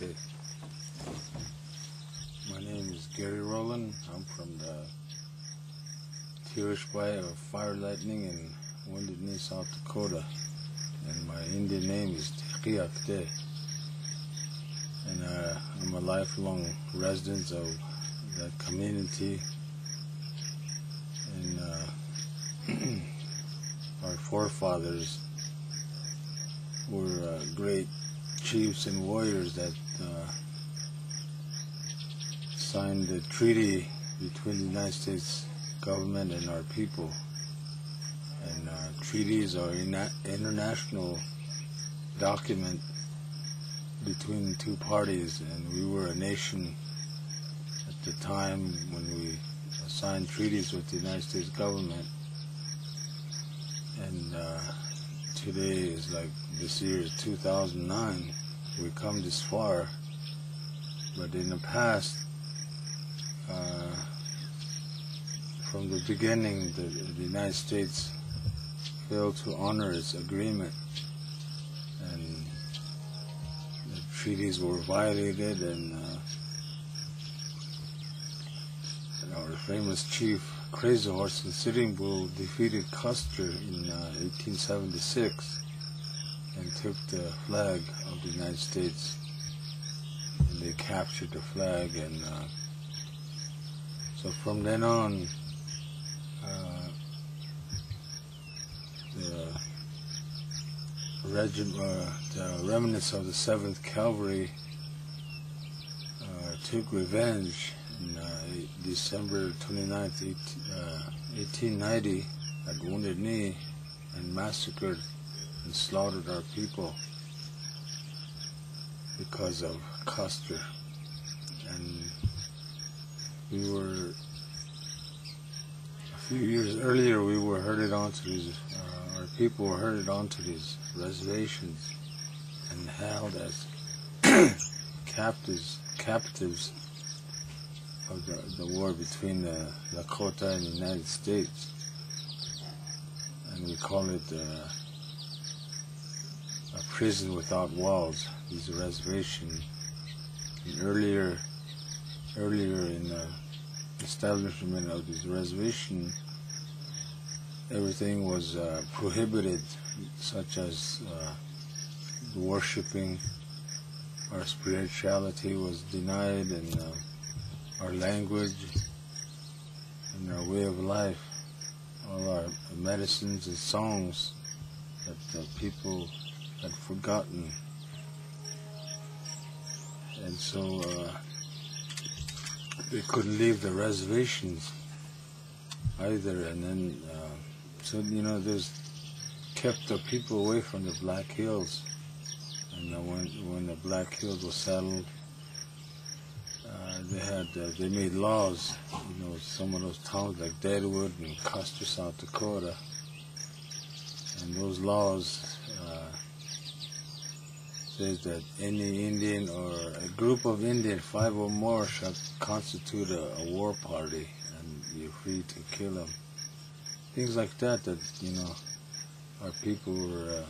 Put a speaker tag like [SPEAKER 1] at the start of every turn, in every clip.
[SPEAKER 1] Kte. My name is Garry Rowland. I'm from the Tirishbai of Fire, Lightning, and Wounded Knee, South Dakota. And my Indian name is Tegheya Kte. And I'm a lifelong resident of that community. And our forefathers were great chiefs and warriors that signed the treaty between the United States government and our people. And treaties are an international document between two parties, and we were a nation at the time when we signed treaties with the United States government. And today is like, this year is 2009. We come this far, but in the past, from the beginning, the United States failed to honor its agreement, and the treaties were violated, and our famous chief, Crazy Horse and Sitting Bull, defeated Custer in 1876 and took the flag of the United States, and they captured the flag. And so from then on, the remnants of the 7th Cavalry took revenge in December 29th, 1890 at Wounded Knee, and massacred and slaughtered our people because of Custer. And we were, a few years earlier, we were herded onto these, our people were herded onto these reservations and held as captives of the war between the Lakotah and the United States. And we call it a prison without walls, these reservations. And earlier in the establishment of this reservation, everything was prohibited, such as worshiping. Our spirituality was denied, and our language and our way of life, all our medicines and songs that the people had forgotten. And so they couldn't leave the reservations either. And then, so, you know, there's kept the people away from the Black Hills. And when the Black Hills was settled, they made laws, you know, some of those towns like Deadwood and Custer, South Dakota. And those laws says that any Indian or a group of Indian, 5 or more, shall constitute a war party, and you're free to kill them. Things like that, you know, our people were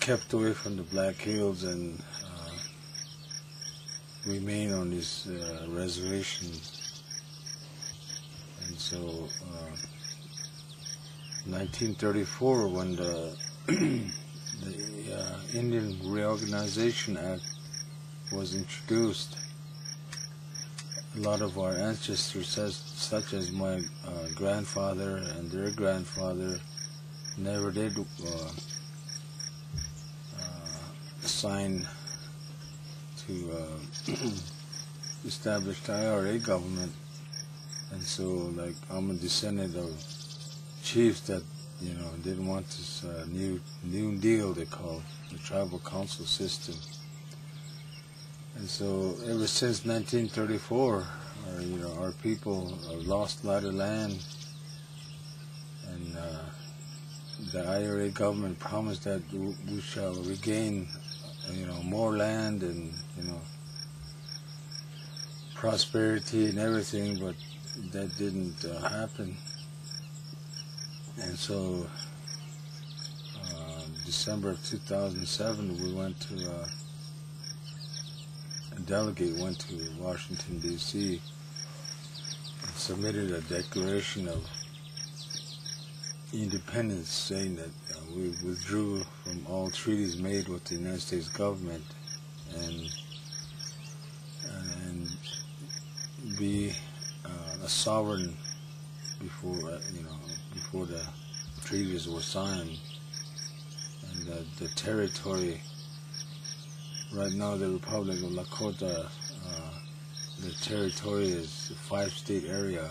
[SPEAKER 1] kept away from the Black Hills and remain on this reservation. And so 1934, when the Indian Reorganization Act was introduced, a lot of our ancestors, such as my grandfather and their grandfather, never did sign to establish the IRA government. And so, like, I'm a descendant of chiefs that, you know, didn't want this new deal, they call the tribal council system. And so ever since 1934, our people have lost a lot of land, and the IRA government promised that we shall regain, you know, more land and, you know, prosperity and everything, but that didn't happen. And so December of 2007, we went to, a delegate went to Washington, D.C. and submitted a declaration of independence saying that we withdrew from all treaties made with the United States government and be a sovereign before before the treaties were signed, and the territory right now, the Republic of Lakotah, the territory is a 5-state area: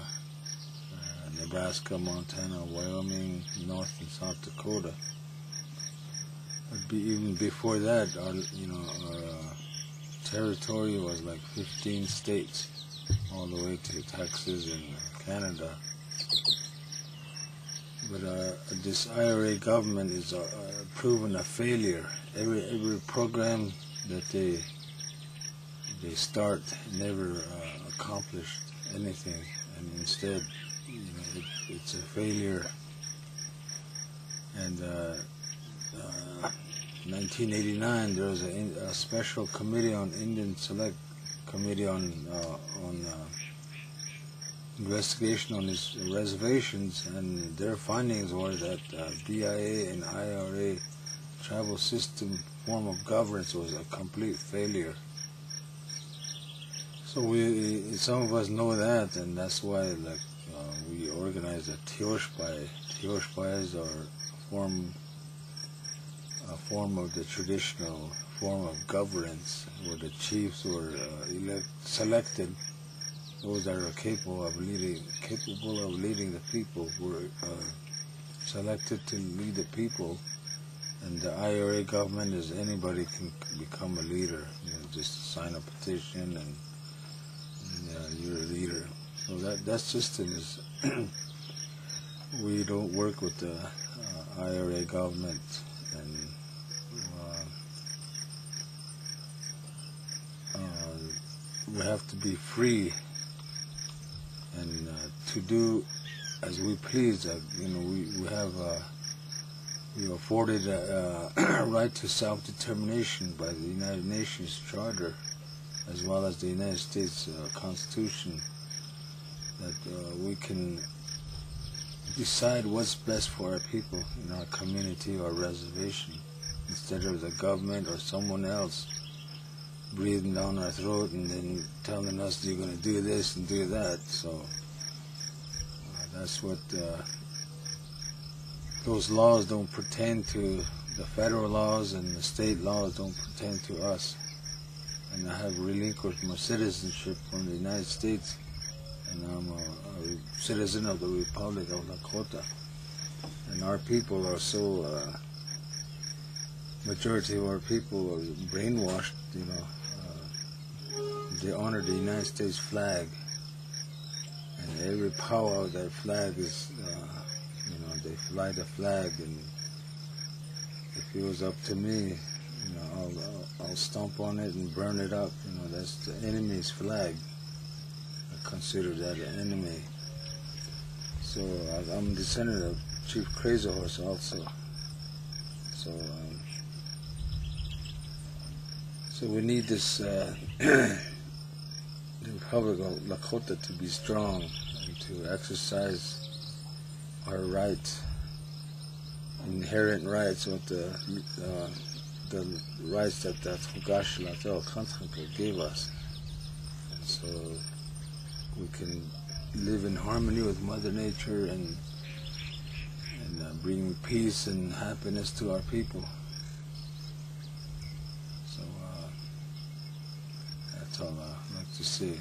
[SPEAKER 1] Nebraska, Montana, Wyoming, North and South Dakota. But even before that, our territory was like 15 states, all the way to Texas and Canada. But this IRA government is proven a failure. Every program that they start never accomplished anything, and instead, it's a failure. And 1989, there was a special committee on Indian Select Committee on investigation on his reservations, and their findings were that BIA and IRA tribal system form of governance was a complete failure. So some of us know that, and that's why we organized a Teoshpai. Teoshpais are a form of the traditional form of governance, where the chiefs were selected. Those that are capable of leading the people were selected to lead the people, and the IRA government is anybody can become a leader. Just sign a petition and you're a leader. So that system is. We don't work with the IRA government, and we have to be free and to do as we please. We afforded a right to self-determination by the United Nations Charter, as well as the United States Constitution, that we can decide what's best for our people in our community or reservation, instead of the government or someone else breathing down our throat and then telling us you're going to do this and do that. So that's what those laws don't pertain to. The federal laws and the state laws don't pertain to us. And I have relinquished my citizenship from the United States, and I'm a citizen of the Republic of Lakotah. And our people are so, majority of our people are brainwashed, they honor the United States flag, and every power of that flag is, they fly the flag, and if it was up to me, I'll stomp on it and burn it up. That's the enemy's flag. I consider that an enemy. So I'm a descendant of Chief Crazy Horse also. So we need this the Republic of Lakotah to be strong and to exercise our rights, inherent rights, with the rights that Tegheya gave us, and so we can live in harmony with Mother Nature and bring peace and happiness to our people. So that's all I'd like to say.